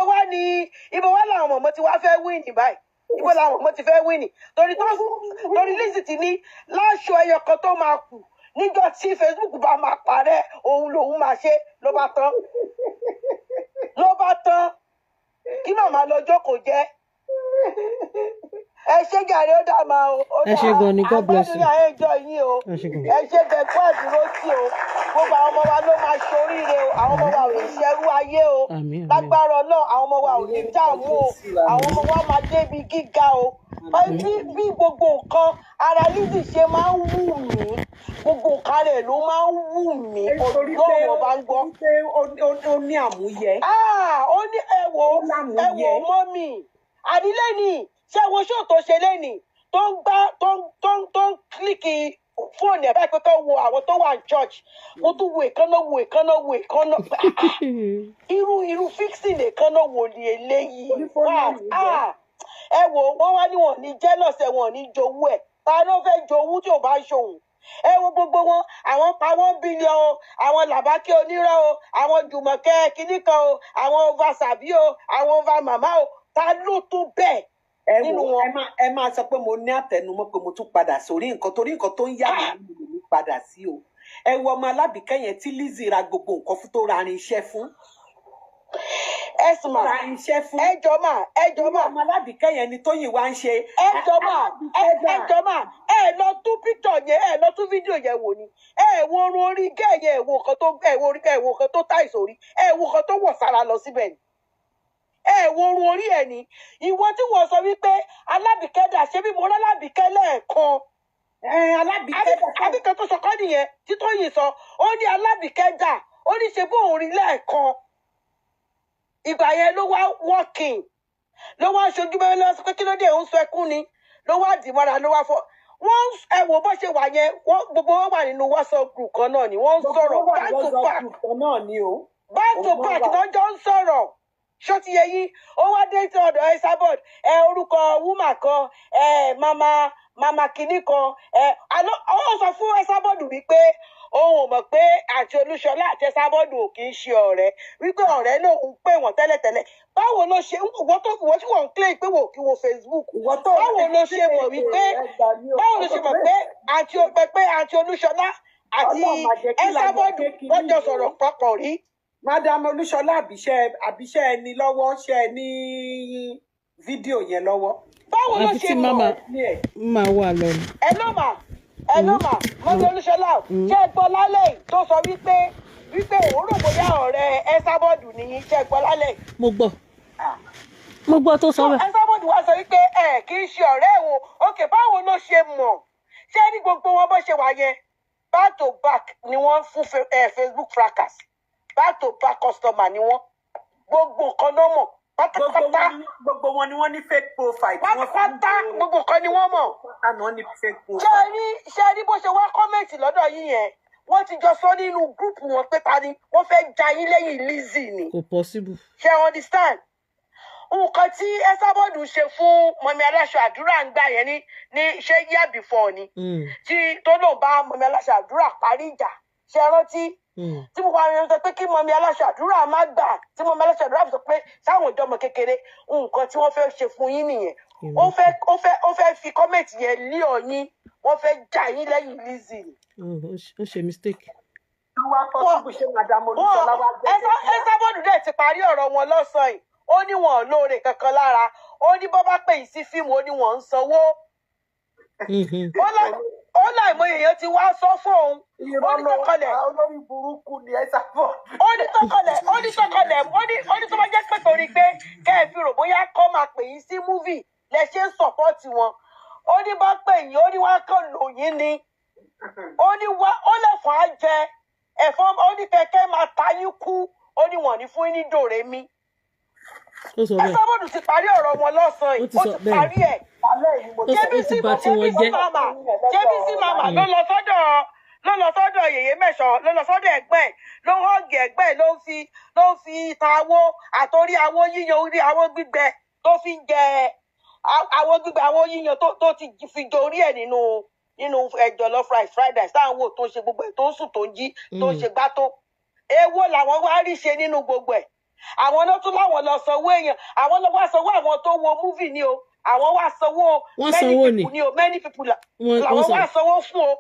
wá làwọn ọmọ ti wá fẹ́ win báyìí ibo làwọn ọmọ ti fẹ́ win torí Lizzy ti ní last show ẹyọ kan tó máa kù níjọ́ tí Facebook bá máa parẹ́ òun lòun máa ṣe ló bá tán kí màmá lọ jókòó jẹ́ ẹ ṣe gàrí ó dà máa o ẹ ṣe gan ni God bless you àgbàdo ẹjọ yín o ẹ ṣe gẹ̀ẹ́kọ́ àdúró sí o gbogbo àwọn ọmọ wa ló máa ṣoríire o àwọn ọmọ wa ò ní ṣerú ayé o lágbára Ọlọ́run àwọn ọmọ wa ò ní dààmú o àwọn ọmọ wa máa débi gíga o bí gbogbo nǹkan ara Lizzy ṣe máa ń wù mí gbogbo nǹkan rẹ̀ ló máa ń wù mí lọ́wọ́ bá ń gbọ́. ó ní àmúyẹ. ó ní ẹ̀wọ̀ mọ́mì àdílé ni ṣé wo ṣó tó ṣe lẹ́nì tó ń gbá tó ń kílíkì fóònù ẹ̀ báyìí pé kó wo àwọn tó wà ní church mo tún wo èkánná irú fixing èkánná wo ni eléyìí ẹ wò wọ́n wá ní wọn ní jealous ẹ̀ wọn ní jowú ẹ̀ ta ló fẹ́ jowú tí ò bá ṣòwò ẹ wo gbogbo wọn àwọn pa 1 billion o àwọn làbákẹ́ onírọ́ o àwọn jùmọ̀kẹ́ kìnnìkan o àwọn ova sàbí o àwọn ova màmá o ta ló tó bẹ́ẹ̀. ẹ máa sọ pé mo ní àtẹnumọ́ pé mo tún padà sórí nǹkan torí nǹkan tó ń yà mí ló padà sí o ẹ wo ọmọ Alábìkẹ́ yẹn tí Lizzy ra gbogbo nǹkan fún tó ra irinṣẹ́ fún. ẹsùn mà ẹjọ́ mà ọmọ Alábìkẹ́ yẹn ni Tóyìn wá ń ṣe. ẹjọ́ mà ẹ lọ tún píktọ̀ yẹn ẹ lọ tún fídíò yẹn wò ni ẹ wo orun orí gẹ́ẹ̀yẹ ẹ wo nǹkan tó táìsì orí ẹ wo nǹkan tó wọ̀ sára lọ síbẹ̀ ni wo orun orí ẹ̀ ní ìwọ tí wọ́n sọ wípé Alábìkẹ́ dà ṣé bí mo rán Alábìkẹ́ lẹ́ẹ̀kan Àbíkẹ́ tó sọ kọ́ nìyẹn tí Tóyìn sọ ó ní Alábìkẹ́ dà ó ní ṣe bóun rí lẹ́ẹ̀kan ìgbà yẹn ló wá working ló wá ṣojú bẹ́ẹ̀ lọ sọ pé kí ló dé òun sọ ẹkún ni ló wá dì mọ́ra ló wá fọ́ wọ́n ẹ wò bó ṣe wà yẹn gbogbo wọn wà nínú WhatsApp group kan náà ni wọ́n ń sọ̀rọ̀ back to back back to back lọ́jọ́ ń sọ̀rọ̀ ṣó ti yẹ yín ó wá dé tí ọ̀dọ̀ Esabod orúkọ wúmà kan mama kìíní kan ó sọ fún Esabod wípé òun ò mọ̀ pé àti Olúṣọlá àti Esabod ò kì í ṣe ọ̀rẹ́ wípé ọ̀rẹ́ náà ń pè wọ́n tẹ́lẹ̀tẹ́lẹ̀ báwo ló ṣe ìwọ tí wọ́n ń claim pé wò kí wo Facebook báwo ló ṣe mọ̀ wípé báwo ló ṣe mọ̀ pé àti Olúṣọlá àti Esabod wọ́n jọ sọ̀rọ̀ papọ̀ rí. Madam Olúṣọlá àbíṣẹ́ ẹni lọ́wọ́ ṣe ní fídíò yẹn lọ́wọ́. Báwo ló ṣe mọ̀ máa wà lọ. ẹ ló mà mọ́tò Olúṣọlá ṣe é gbọ́ lálẹ́ tó sọ wípé òun rò bóyá ọ̀rẹ́ Esabod nìyí ṣe é gbọ́ lálẹ́. mo gbọ́ tó sọ bẹ́ẹ̀. Esabod wá sọ wípé kì í ṣe ọ̀rẹ́ ẹ̀wọ̀n òkè báwo ló ṣe mọ̀ ṣé ní gbogbo wọn bó ṣe wà yẹn back to back ni wọ́n fún Facebook fracas back to back customer ni wọ́n gbogbo nǹkan ló mọ̀ pátápátá gbogbo wọn ni wọ́n ní fake profile pátápátá gbogbo nǹkan ni wọ́n mọ̀. ṣé rí bó ṣe wá kọ́mẹ̀ntì lọ́dọ̀ yín yẹn wọ́n ti jọ sọ nínú gúrùpù wọn pé ta ni wọ́n fẹ́ ja yín lẹ́yìn Lizzy ni. kò possible. ṣé understand nǹkan tí Esabod ṣe fún mọ̀mí aláṣọ àdúrà ń gbà yẹn ní ṣé year before ni tí tó lò bá mọ̀mí aláṣọ àdúrà parí ìjà ṣe rántí tí mo wá yẹn sọ pé kí mọ̀mí aláṣọ àdúrà má gbà tí mọ̀mí aláṣọ àdúrà sọ pé sáwọn ìjọmọ kékeré nǹkan tí wọ́n fẹ́ ṣe fún yín nìyẹn ó fẹ́ fi kọ́mẹ̀tì yẹn lé ọyìn wọ́n fẹ́ já yín lẹ́yìn Lizzy ni. ó ṣe mistake. Esabod dẹ̀ ti parí ọ̀rọ̀ wọn lọ́sàn-án yìí ó ní wọn ò lóore kankan lára ó ní bọ́ bá pè yín sí fíìmù ó ní wọn ń sanwó. ó láìmọ̀ èèyàn ti wá sọ fún òun ó ní tọkọlẹ̀ olórí burúkú ni Esabod. ó ní tó bá jẹ́ pé torí pé kẹ́ ẹ fi rò bóyá kọ́ máa pè yín sí múvì lẹ ṣe ń sọ̀pọ́ọ̀tì wọn ó ní bá pè yín ó ní wá kàn lò yín ni ó lè fà á jẹ ẹ̀fọ́ ó ní kẹ̀kẹ́ máa ta yín kú ó ní wọ́n ní fún yín ní dòrèmí. Esabod ti parí ọ̀rọ̀ wọn lọ́sàn-án yìí ó ti parí ẹ̀. jébísí màmá ló lọ sọ́dọ̀ yèyé mẹ́sàn ló lọ sọ́dọ̀ ẹ̀gbẹ́ ló họ́ọ̀gì ẹ̀gbẹ́ ló fi ta awó àtòrí awó yíyan orí awó gbígbẹ tó fi ń jẹ awó gbígbẹ awó yíyan tó ti fi dorí ẹ̀ nínú jollof rice fried rice táwọn wò tó ń ṣe gbogbo ẹ̀ tó ń sùn tó ń jí tó ń ṣe gbá tó èwo làwọn wá rí ṣe nínú gbogbo ẹ̀ àwọn ló tún láwọn lọ sanwó èèyàn àwọn lọ wá sanwó àwọn tó wo múvì ni o àwọn wá sanwó many people làwọn wá sanwó fún o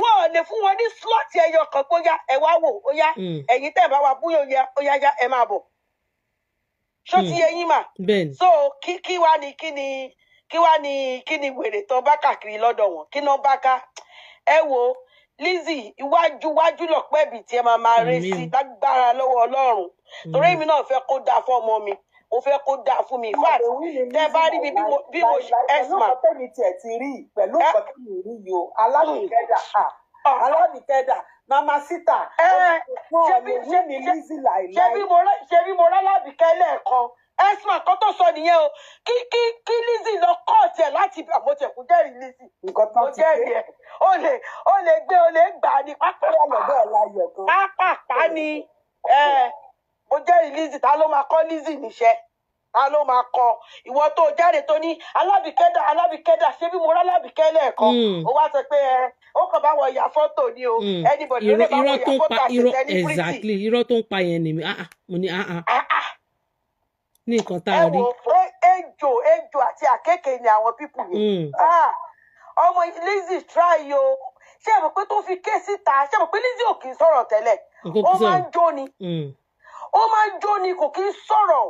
wọn ò lè fún wọn ní slot ẹyọ kan pé yá ẹ wá wò ó yá ẹ̀yin tẹ́ ẹ bá wa búyọ ó yá ẹ máa bọ̀ ṣó ti yẹ yín mà so kí wá ní wèrè tán bá kàkiri lọ́dọ̀ wọn kí náà bá ká ẹ wo Lizzy iwájú lọpẹ́ ibi tí ẹ máa ré sí lágbára lọ́wọ́ Ọlọ́run torí èmi náà fẹ́ kó dáa fún ọmọ mi mo fẹ́ kó dáa fún mi in fact tẹ́ bá rí mi bí mo ṣe ẹsùn tẹ́mi tiẹ̀ ti rí pẹ̀lú nǹkan tí mo rí yìí o alábìkẹ́dà mama sita ṣe bí mo rá lábìkẹ́ lẹ́ẹ̀kan ẹsùn àkọ́tọ̀ sọ nìyẹn o kí Lizzy lọ kọ́ọ̀tì ẹ̀ láti àmọ́tẹ̀kù jẹ́rìí Lizzy mo jẹ́rìí ẹ̀ ó lè gbà ní pápá ni mo jẹ́rìí Lizzy ta ló máa kọ́ Lizzy níṣẹ́ ta ló máa kọ́ ìwọ tó jáde tó ní alábìkẹ́dà ṣé bí mo rá lábìkẹ́ lẹ́ẹ̀kan ó wá sọ pé ó kàn bá wọn ya fọ́tò ni o anybody ló lè bá wọn ya fọ́tò àti celebrity. exactly irọ́ tó ń pa yẹn ni mo ní ní nǹkan tá a rí. ẹ wo ejò àti àkekèé ni àwọn pípù yẹn ọmọ Lizzy try o ṣé ẹ mọ̀ pé tó fi ké síta ṣé ẹ mọ̀ pé Lizzy ò kì í sọ̀rọ̀ tẹ́lẹ̀ ó máa ń jó ni kò kì í sọ̀rọ̀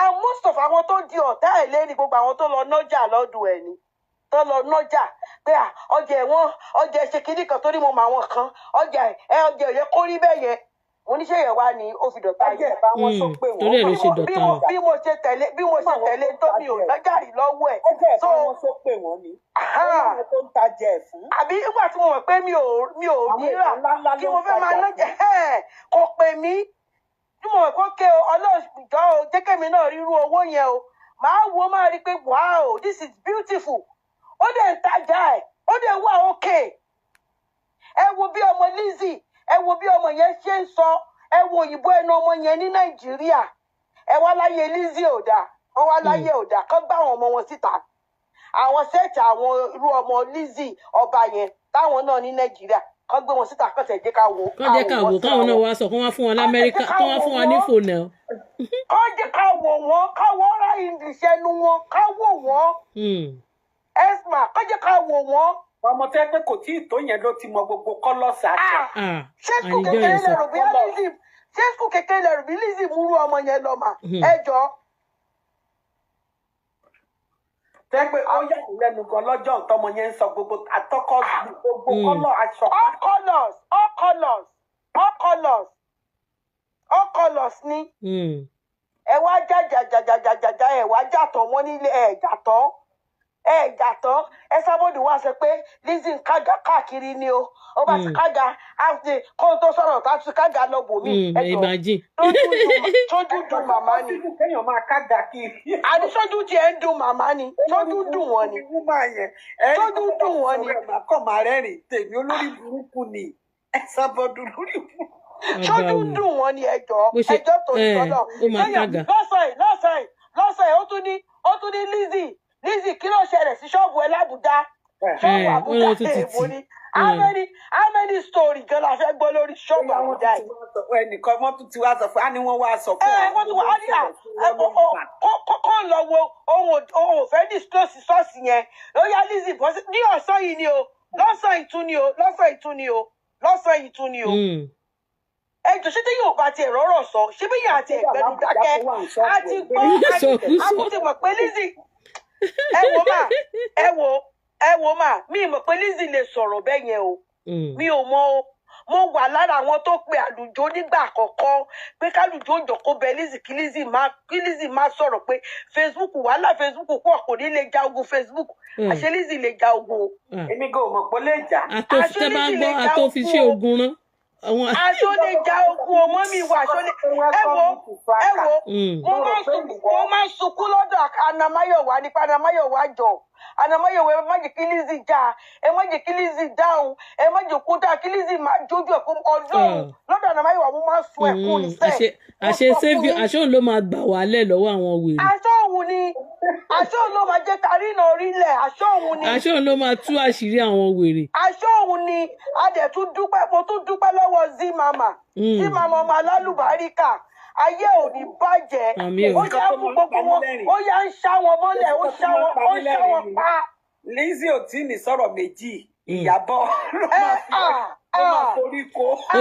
and most of àwọn tó di ọ̀tá ẹ̀ lé ní gbogbo àwọn tó lọ nọ́jà lọ́dún ẹ̀ ni tó lọ nọ́jà pé ọjà ẹ̀wọ̀n ọjà ẹ̀ṣẹ̀ kìíní kan torí mo mọ àwọn kan ọjà ẹ̀yẹ kó rí bẹ́ẹ̀ yẹn mo ní ṣé yẹn wá ní ó fi dọ̀tá yìí. ẹjẹ bá wọn tó pè wọn torí ẹ̀ ló ṣe dọ̀tá wọn. bí mo ṣe tẹ̀lé tó mi ò lọ́jàrí lọ́wọ́ ẹ̀. ẹjẹ bá wọn tó pè wọn ni wọn tó ń tajà ẹ fún. àbí nígbà tí mo mọ̀ pé mi ò níra kí mo fẹ́ máa lọ́jà kò pè mí tí mo mọ̀ pé ké o ọlọ́ọ̀jọ́ o jẹ́ kẹ́mi náà rírú owó yẹn o màá wo máa rí i pé wow this is beautiful ó dẹ̀ ń tajà ẹ̀ ó dẹ̀ wà okay ẹ wo bí ọmọ Lizzy ẹ wo bí ọmọ yẹn ṣe ń sọ ẹ wo òyìnbó ẹnu ọmọ yẹn ní Nàìjíríà ẹ wá láyé Lizzy ò dáa wọn wá láyé ò dáa kán gbá àwọn ọmọ wọn síta àwọn sẹ́ẹ̀tì àwọn irú ọmọ Lizzy ọba yẹn táwọn náà ní Nàìjíríà kán gbé wọn síta kán tẹ̀ jẹ́ ká wo. kán jẹ́ ká wò káwọn náà wá sọ kán wá fún wọn l'Amẹ́ríkà kán wá fún wọn ní fònà. kán jẹ́ ká wò wọ́n ká wọ́n ra ìṣẹ́nu wọn ká wò wọ́n. Esma kán jẹ́ ká wò wọ́n. ọmọ tẹ́ pé kò tí ì tó yẹn ló ti mọ gbogbo kọ́lọ́ọ̀sì àṣẹ. ṣé skul kékeré lẹ́rù bí Lizzy ṣé skul kékeré lẹ́rù bí Lizzy múrú ọmọ yẹn lọ mà ẹ jọ. tẹ́ pé ó yà lẹ́nu gan lọ́jọ́ ìtọ́mọ yẹn ń sọ gbogbo àtọ́kọ́ gbogbo kọ́lọ́ aṣọ. all colours ni. ẹ wá jàjàjàjàjàjà ẹ wá jàtọ̀ wọn nílé ẹ jàtọ̀ ẹ sábòdì wá sọ pé Lizzy ń kága káàkiri ni o ó bá ti kága àti kó tó sọ̀rọ̀ tá a ti kága lọ bò mí ẹjọ́ tójú dùn màmá ni kéèyàn máa kága kiri. àdìsọ́jú tiẹ̀ ń dùn màmá ni tójú dùn wọ́n ni tójú dùn wọ́n ni. kọ́ máa rẹ́rìn tèmi olórí burúkú ni ẹ sábọ́dù lórí burúkú. tójú dùn wọ́n ni ẹjọ́ tó ń sọ́nà lọ́sàn-án ó tún ní Lizzy kí ló ṣẹlẹ̀ sí ṣọ́ọ̀bù ẹ l'Ábùjá ṣọ́ọ̀bù Àbújá èèwọ̀ ni how many story gan la fẹ́ gbọ́ lórí ṣọ́ọ̀bù Àbújá yìí. ẹnìkan wọ́n tún ti wá sọ fún wa ni wọ́n wá sọ fún wa. wọ́n ti wá ní kó lọ wo ohun ò fẹ́ disclose ṣọ́ọ̀ṣì yẹn ó yá Lizzy bọ́ sí ní ọ̀sán yìí ni o lọ́sàn ìtún ni o. ẹjọ ṣé tí yóò bá tiẹ̀ rọ́rọ̀ sọ ṣé bí yàrá tiẹ̀ gbẹnu dákẹ́ àti gbọ́ àti mọ̀ pé Lizzy ẹ wo mà mi mọ̀ pé Lizzy lè sọ̀rọ̀ bẹ́ẹ̀ yẹn o mi ò mọ̀ o mo wà lára àwọn tó pe àlùjọ nígbà àkọ́kọ́ pé kálùjọ jọ̀kọ́ bẹ Lizzy kí Lizzy má sọ̀rọ̀ pé Facebook wàhálà Facebook pọ̀ kò ní lè ja ogun Facebook àṣẹ Lizzy lè ja ogun. èmi gan ò mọ̀ pé lè jà. àtòfin bá gbọ́ àtòfiṣẹ́ ogun rán. aṣọ lè ja ogun ọmọ mi wà aṣọ lè mo máa ń sunkún lọ́dọ̀ Anamáyọ̀wá nípa Anamáyọ̀wá jọ Anamáyọ̀wá ẹ má jẹ́ kí Lizzy já ẹ má jẹ́ kí Lizzy dáhùn ẹ má jẹ́ kó dá kí Lizzy máa jójú ẹ̀ fún ọdún lọ́dọ̀ Anamáyọ̀wá mo máa ń sun ẹ̀kún ní sẹ́ẹ̀. àṣẹ òun ló máa gbà wálẹ̀ lọ́wọ́ àwọn wèrè. aṣọ òun ló máa jẹ́ kárí náà orílẹ̀ aṣọ òun ló máa tú àṣírí àwọn wèrè. aṣọ òun ni a dẹ̀ tún dúpẹ́ mo tún dúpẹ́ lọ́wọ́ Zimama ọmọ alálùbáríkà ayé ò ní bàjẹ́ ó yá mú gbogbo wọn ó yá ń ṣá wọn mọ́lẹ̀ ó ṣá wọn pa. Lizzy ò tí ní sọ̀rọ̀ méjì Ìyábọ̀ ló máa forí kó. ó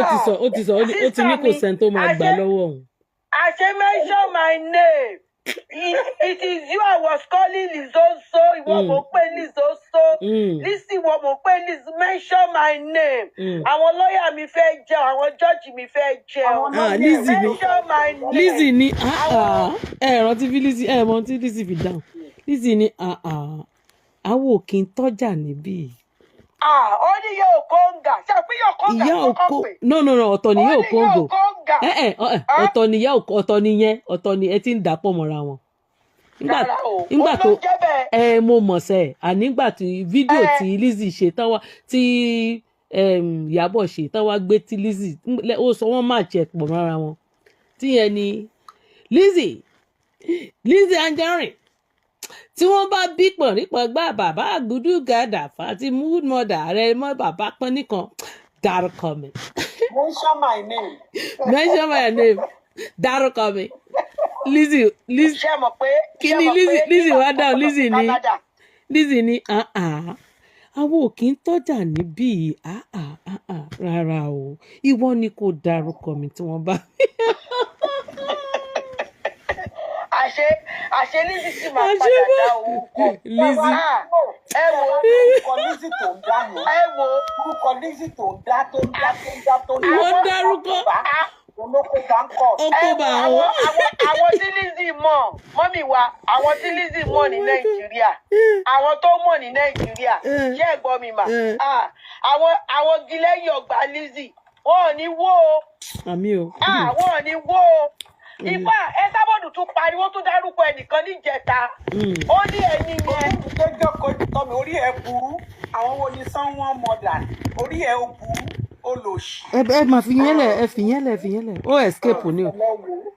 ti sọ ó ti ní kò sẹ́ni tó máa gbà lọ́wọ́ òun. àṣẹ mention my name it is you I was calling Lizoso ìwọ mo pè Lizoso Lizzy ìwọ mo pè Lizzy mention my name àwọn lọ́ọ̀yà mi fẹ́ jẹun àwọn jọ́ọ̀jì mi fẹ́ jẹun mention my name. Lizzy ní ẹ rántí bí Lizzy ẹ mọ tí Lizzy fi dáhùn Lizzy ní àwọn ò kí ń tọ́jà níbí. ó ní yóò kóńgà ṣe pé yóò kóńgà kọ́kọ́ pé. no ọ̀tọ̀ ni yóò kóńgò ọ̀tọ̀ ni ọ̀tọ̀ ni yẹn ọ̀tọ̀ ni ẹ ti ń dàpọ̀ mọ́ra wọn. nígbà tó mo mọ̀ sẹ́ ànígbà tí fídíò tí Lizzy ṣe tán wá tí Ìyábọ̀ ṣe tán wá gbé tí Lizzy ó sọ wọ́n máa jẹ pọ̀ mọ́ra wọn tí yẹn ni Lizzy Anjorin tí wọ́n bá bí pọ̀nrípọ̀ gbá bàbá Gúdúgàdà fàtí mood mother rẹ mọ́ bàbá pọ́n nìkan dárúkọ mi. mention my name. mention my name dárúkọ mi. Lizzy ṣe mọ̀ pé kí ni Lizzy wá dáhùn Lizzy ní àwọn ò kí ń tọ́jà níbí rárá o ìwọ ni kò dárúkọ mi tí wọ́n bá. àṣẹ Lizzy sì máa padà dá orúkọ. ẹ wo orúkọ Lizzy tó ń dá yẹn. ẹ wo orúkọ Lizzy tó ń dá tó ń dá. wọ́n dárúkọ olóko báńkọ̀. ó kó bá àwọn. àwọn tí Lizzy mọ̀ mọ́mì wa àwọn tí Lizzy mọ̀ ní Nàìjíríà àwọn tó mọ̀ ní Nàìjíríà ṣé ẹ gbọ́ mi mà àwọn gilẹ́yìn ọgbà Lizzy wọn ò ní wó o. àmì o. wọn ò ní wó o. Ifá Ẹsábọ̀dù tún pariwo tún dárúkọ ẹnìkan níjẹta ó ní ẹni yẹn. lọ́jọ́ kojú tọ́ mi orí ẹ̀ burú àwọn wo ni sanwó-ọn mọ̀dà orí ẹ̀ ó burú olóṣì. ẹ máa fi yẹn lẹ ẹ fi yẹn lẹ ó escape ni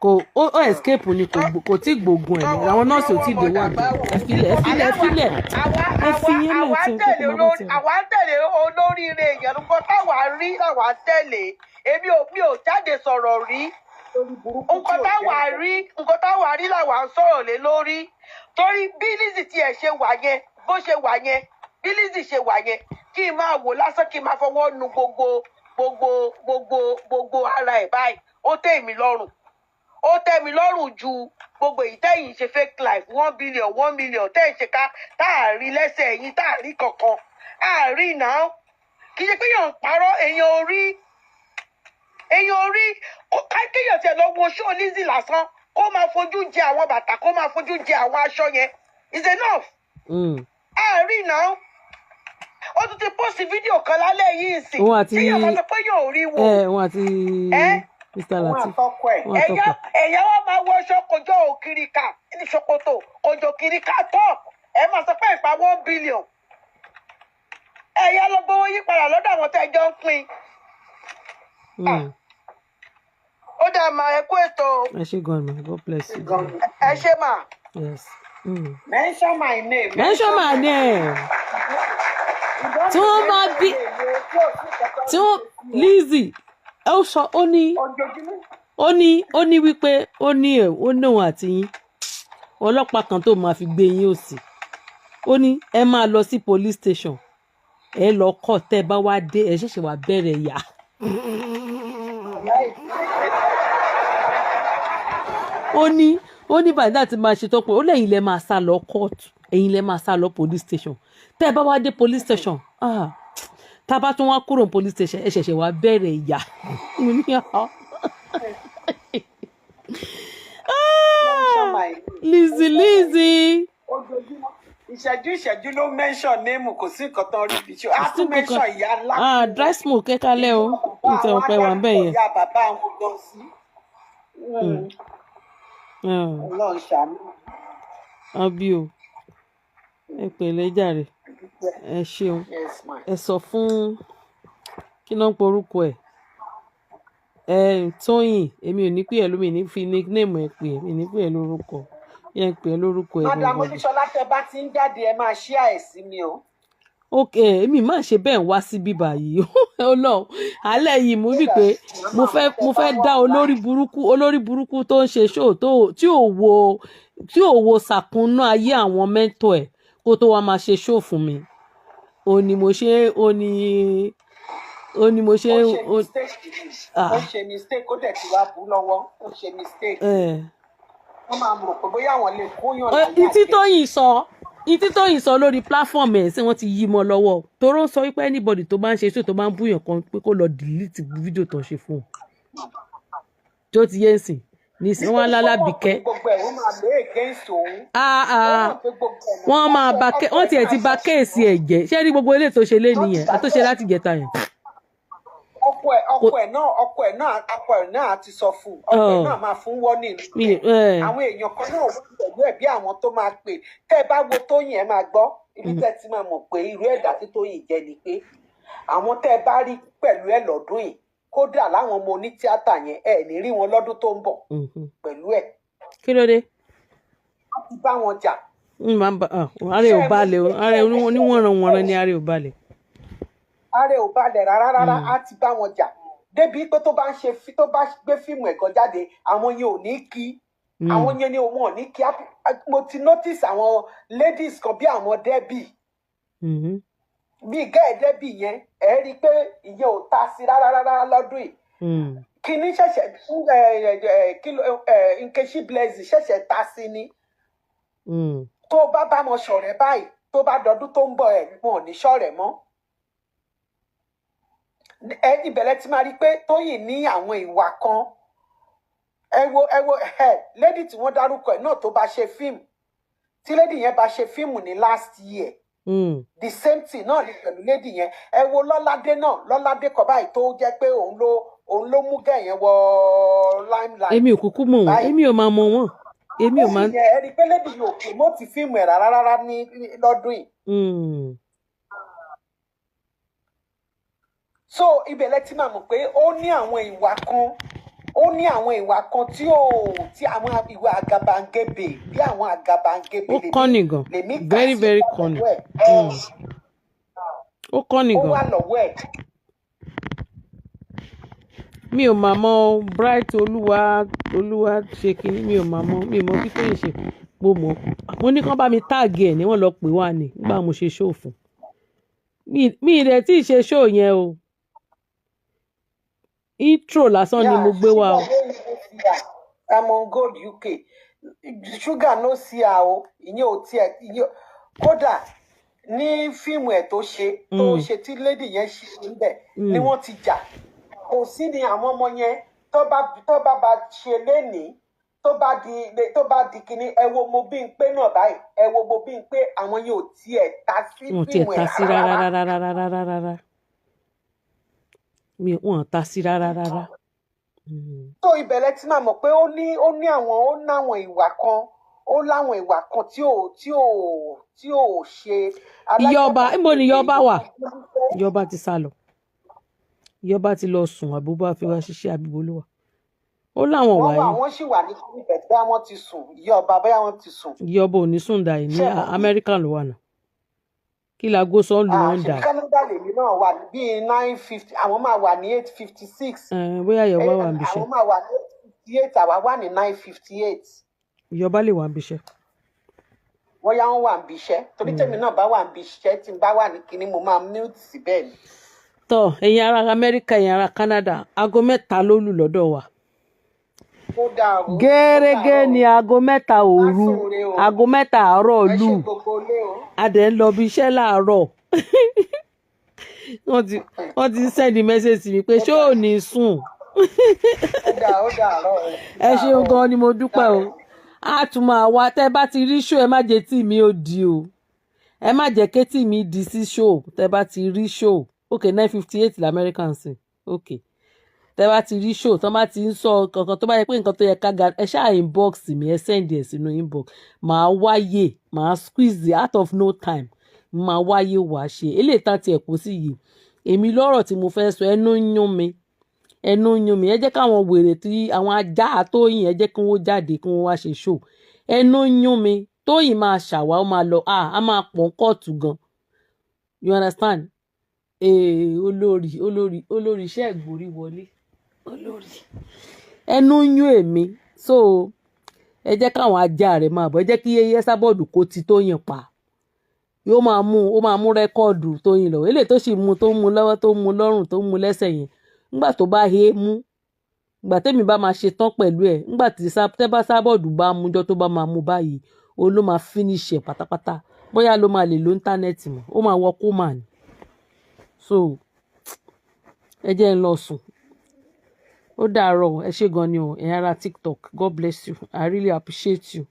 kò ó escape ni kò tí gbógun ẹ ní àwọn nọ́ọ̀sì ò tí ì dé wà ní ẹ filẹ̀ ẹ fi yẹn lẹ tí ó kọ́ máa bọ̀ tẹ̀. àwa ń tẹ̀lé olóríire èèyàn nǹkan táwa rí àwa ń tẹ̀lé mi ò jáde sọ̀rọ̀ rí nǹkan táwa rí làwa ń sọ̀rọ̀ lé lórí torí bí Lizzy tiẹ̀ ṣe wà yẹn bó ṣe wà yẹn bí Lizzy ṣe wà yẹn kí n máa wò lásán kí n máa fọwọ́ nu gbogbo ara ẹ̀ báyìí ó tẹ́ mi lọ́rùn ju gbogbo èyí tẹ́yìn ṣe fake life 1 billion tẹ́yìn ṣe ká táàrí lẹ́sẹ̀ yín táàrí kankan àárí náà kì í ṣe pé èèyàn ń parọ́ èèyàn orí kéèyàn tiẹ̀ lọ wo ṣó Lizzy lásán kó máa fojú jẹ àwọn bàtà kó máa fojú jẹ àwọn aṣọ yẹn is enough. àárí náà ó tún ti post fídíò kan lálẹ́ yìí sí tí yóò máa sọ pé yóò rí wo. wọn àti Mr. Lateef ẹ̀yà wa máa wọ aṣọ kọjọ òkìrìkà ní ṣòkòtò kọjọ òkìrìkà top ẹ máa sọ pé ìpa 1 billion ẹ̀yà lọ gbowó yí padà lọ́dọ̀ àwọn tẹ́ jọ ń pín. ó dà máa ẹ kú ètò. ẹ ṣé gan ma God bless you. ẹ ṣé mà. Yes. mention my name. tí wọ́n máa bí tí wọ́n Lizzy ó sọ ó ní wípé ó ní òun àti yín ọlọ́pàá kan tó máa fi gbé yín òsì ó ní ẹ máa lọ sí police station ẹ lọ kọ́ tẹ́ bá wá dé ẹ ṣẹ̀ṣẹ̀ wá bẹ̀rẹ̀ yà. ó ní bàdá tí máa ṣe tọ́pọ̀ ó lẹ́yìn lẹ́ máa sá lọ court ẹ̀yin lẹ́ máa sá lọ police station tẹ́ ẹ bá wá dé police station tá a bá tún wá kúrò police station ẹ ṣẹ̀ṣẹ̀ wá bẹ̀rẹ̀ ìyà. Lizzy. ìṣẹ́jú ló mention name kò sí nǹkan tán rí bíi ṣe á tún mention ìyá ńlá. dry smoke kẹ́kálẹ́ o nítorí wọn pẹ́ wà ń bẹ̀ yẹn. ìyá bàbá àwọn lọ sí. Ọlọ́run ṣàánú. àbí o ẹ pẹ̀lẹ́ jàre ẹ ṣeun ẹ sọ fún kí náà ń porúkọ ẹ Tóyìn èmi ò ní pè ẹ lómi ní fi nickname ẹ pè mí ní pè ẹ lórúkọ yẹn pè ẹ lórúkọ ẹ. Madam Olúṣọlá tẹ bá ti ń jáde ẹ máa share ẹ sí mi o. ok èmi máa ṣe bẹ́ẹ̀ wá sí bíbá yìí Ọlọ́run alẹ́ yìí mo rí pé mo fẹ́ dá olórí burúkú tó ń ṣe show tí ò wo sàkúnná ayé àwọn mẹ́ńtọ̀ ẹ̀ kó tó wá máa ṣe show fún mi ó ní mo ṣe ó ṣe mistake ó dẹ̀ ti wá bú lọ́wọ́ ó ṣe mistake. wọ́n máa mọ̀ pé bóyá àwọn lè kóyàn láyé àjẹ́. ìtí Tóyìn sọ lórí platform ẹ̀ sí wọ́n ti yí mọ́ lọ́wọ́ toró sọ wípé anybody tó bá ń ṣe tó bá ń búyàn kan pé kó lọ delete fídíò tó ń ṣe fún un tó ti yé nsìn ní sí wọn lálábìkẹ́. wọ́n máa bá wọ́n tiẹ̀ ti bà kéèsì ẹ̀ jẹ́ ṣé rí gbogbo eléyìí tó ṣe lé nìyẹn àtúnṣe láti jẹta yẹn. ọkọ ẹ̀ náà ti sọ fún ọkọ ẹ̀ náà máa fún wọ́nì àwọn èèyàn kan náà wọ́n pẹ̀lú ẹ̀ bí àwọn tó máa pè tẹ́ ẹ bá wo Tóyìn ẹ máa gbọ́ ibi tẹ́ ti máa mọ̀ pé irú ẹ̀dá tí Tóyìn jẹ́ ni pé àwọn tẹ́ ẹ bá rí pẹ̀lú ẹ̀ lọ́dún yìí kódà láwọn ọmọ onítíátà yẹn ẹ ní rí wọn lọ́dún tó ń bọ̀ pẹ̀lú ẹ̀. kí ló dé. wọ́n ti bá wọn jà. ààrẹ ò balẹ̀ o ààrẹ oníwọ̀nranwọ̀nran ni ààrẹ ò balẹ̀. ààrẹ ò balẹ̀ rárá á ti bá wọn jà débi pé tó bá gbé fíìmù ẹ̀kọ́ jáde àwọn yẹn ò ní kí àwọn yẹn ni òun ò ní kí mo ti notice àwọn ladies kan bí àwọn Debbie bí gẹ́ẹ̀ Debbie yẹn ẹ rí i pé ìyẹn ò ta sí rárá lọ́dún yìí kíní ṣẹ̀ṣẹ̀ Nkechi Blessing ṣẹ̀ṣẹ̀ ta sí ni tó bá wọn ṣọ̀rẹ́ báyìí tó bá dọdún tó ń bọ̀ ẹ̀ wọn ò ní ṣọ̀rẹ́ mọ́ ìbẹ̀rẹ̀ ti máa rí i pé Tóyìn ní àwọn ìwà kan ẹ wo lady tí wọ́n dárúkọ ẹ̀ náà tó bá ṣe fíìmù tí lady yẹn bá ṣe fíìmù ní last year the same thing náà ní pẹ̀lú lady yẹn. Ẹ wo Lọ́ládé náà, Lọ́ládé kọ báyìí tó jẹ́ pé òun ló mú gẹ̀ yẹn wọ limelight. èmi ò kúkú mọ̀ wọ́n, èmi ò máa mọ̀ wọ́n, èmi ò máa. ẹ rí i pé lady yóò promote fíìmù ẹ̀ rárá ní lọ́dún yìí. So ibẹ̀ lẹ ti máa mọ̀ pé ó ní àwọn ìwà kan tí àwọn ìwà àgàbàǹgebè bí àwọn àgàbàǹgebè ó kọ́ni gan, very very kọ́ni. ó kọ́ni gan. ó wà lọ́wọ́ ẹ̀. mi ò mà mọ̀ Bright olúwa ṣe kínní, mi ò mà mọ̀, mi ò mọ̀ bí tóyìn ṣe mo ní kán bá mi táàgì ẹ̀ ní wọ́n lọ pè wá ní nígbà mo ṣe ṣóò fún mi rẹ̀ tí ì ṣe ṣóò yẹn o, intro lásán ni mo gbé wá o. I'm on Gold UK Sugar no sí a o, ìyẹn ò tiẹ̀ kódà ní fíìmù ẹ̀ tó ṣe tí lady yẹn ṣe níbẹ̀ ni wọ́n ti jà. Kò sí ni àwọn ọmọ yẹn tó bá ṣe lénìí tó bá di kinní. Ẹ wo Mobímpé náà báyìí, ẹ wo Mobímpé, àwọn yẹn ò tiẹ̀ ta sí fíìmù ẹ̀ rárá. Wọ́n ta sí rárá. tó ìbẹ̀rẹ̀ tí máa mọ̀ pé ó láwọn ìwà kan tí ò ṣe. Ìyọba níbo ni Ìyọba wà? Ìyọba ti sá lọ, Ìyọba ti lọ sùn àbúbá fi wá ṣiṣẹ́ àbíbo ló wà. Ó láwọn wà yìí. wọ́n sì wà ní kíríbẹ̀ bóyá wọ́n ti sùn. Ìyọba bóyá wọ́n ti sùn. Ìyọba ò ní sùn dà yìí ní Amẹ́ríkà ló wà náà. Kí la gbó sọ́ọ́ lù wọ́n dà. Canada lèmi náà wà bíi 9:50, àwọn máa wà ní 8:56. Bóyá Ìyọba wà níbi iṣẹ́. àwọn máa wà ní 8:58, àwa wà ní 9:58. Ìyọba lè wà níbi iṣẹ́. Bóyá wọ́n wà níbi iṣẹ́, torí tèmi náà bá wà níbi iṣẹ́ tí n bá wà ní kinní mo máa mute síbẹ̀ ni. Tọ́ ẹ̀yin ará Amẹ́ríkà, ẹ̀yin ará Canada, aago 3 ló lù lọ́dọ̀ wa. Gẹ́rẹ́gẹ́ ni aago 3 òru, aago 3 àárọ̀ lù. A dẹ̀ ń lọ bí iṣẹ́ láàárọ̀. wọ́n ti sẹ́ndì mẹ́sẹ̀sì mi pé ṣé ò ní sùn. ẹ ṣeun gan ni mo dúpẹ́ o. A tún máa wá tẹ́ bá ti rí ṣó, ẹ má jẹ́ tí mi ò di o. Ẹ má jẹ́ kétí mi di sí ṣó tẹ́ bá ti rí ṣó. Okay, 9:58 l'American sí. Okay. Tẹ́ bá ti rí show tán bá ti ń sọ kankan tó bá yẹ pé nǹkan tó yẹ ká ga ẹ ṣáà inbox mi, ẹ send ẹ sínú inbox. Màá wáyé, màá squeeze out of no time. Màá wáyé wá ṣe. Eléyìí tán ti ẹ̀kọ́ sí yìí. Èmi lọ́rọ̀ tí mo fẹ́ sọ ẹnu ń yún mi. Ẹ jẹ́ káwọn wèrè tí àwọn ajá àtóyìn ẹ jẹ́ kí wọ́n jáde kí wọ́n wá ṣe show. Ẹnu ń yún mi. Tóyìn máa ṣàwá ó máa lọ a máa pọ̀n kọ́ọ̀tù gan. You understand? Olórí iṣẹ́ ìgbórí wọlé. Olórí ẹnu yún èmi, so ẹ jẹ́ káwọn ajá rẹ̀ máa bọ̀, ẹ jẹ́ kí yẹyẹ sábọ̀dù kó ti Tóyìn pa. Ó máa mú rẹ́kọ́ọ̀dù Tóyìn lọ. Eléyìí tó sì mú tó mú lọ́wọ́ tó mú lọ́rùn tó mú lẹ́sẹ̀ yẹn nígbà tó bá he mú, ìgbà tẹ́mi bá máa ṣe tán pẹ̀lú ẹ̀, nígbà tí tẹ́bá sábọ̀dù bá mújọ́ tó bá máa mú báyìí ó ló máa finish ẹ̀ pátápátá. Bóyá ló máa lè lo íńtánẹ́ẹ̀tì mọ́, ó máa wọ kómà ni. So ẹ jẹ́ ń lọ sùn. Ó dàárọ̀, ẹ ṣé gan ni o, ẹ̀yin ará TikTok, God bless you, I really appreciate you.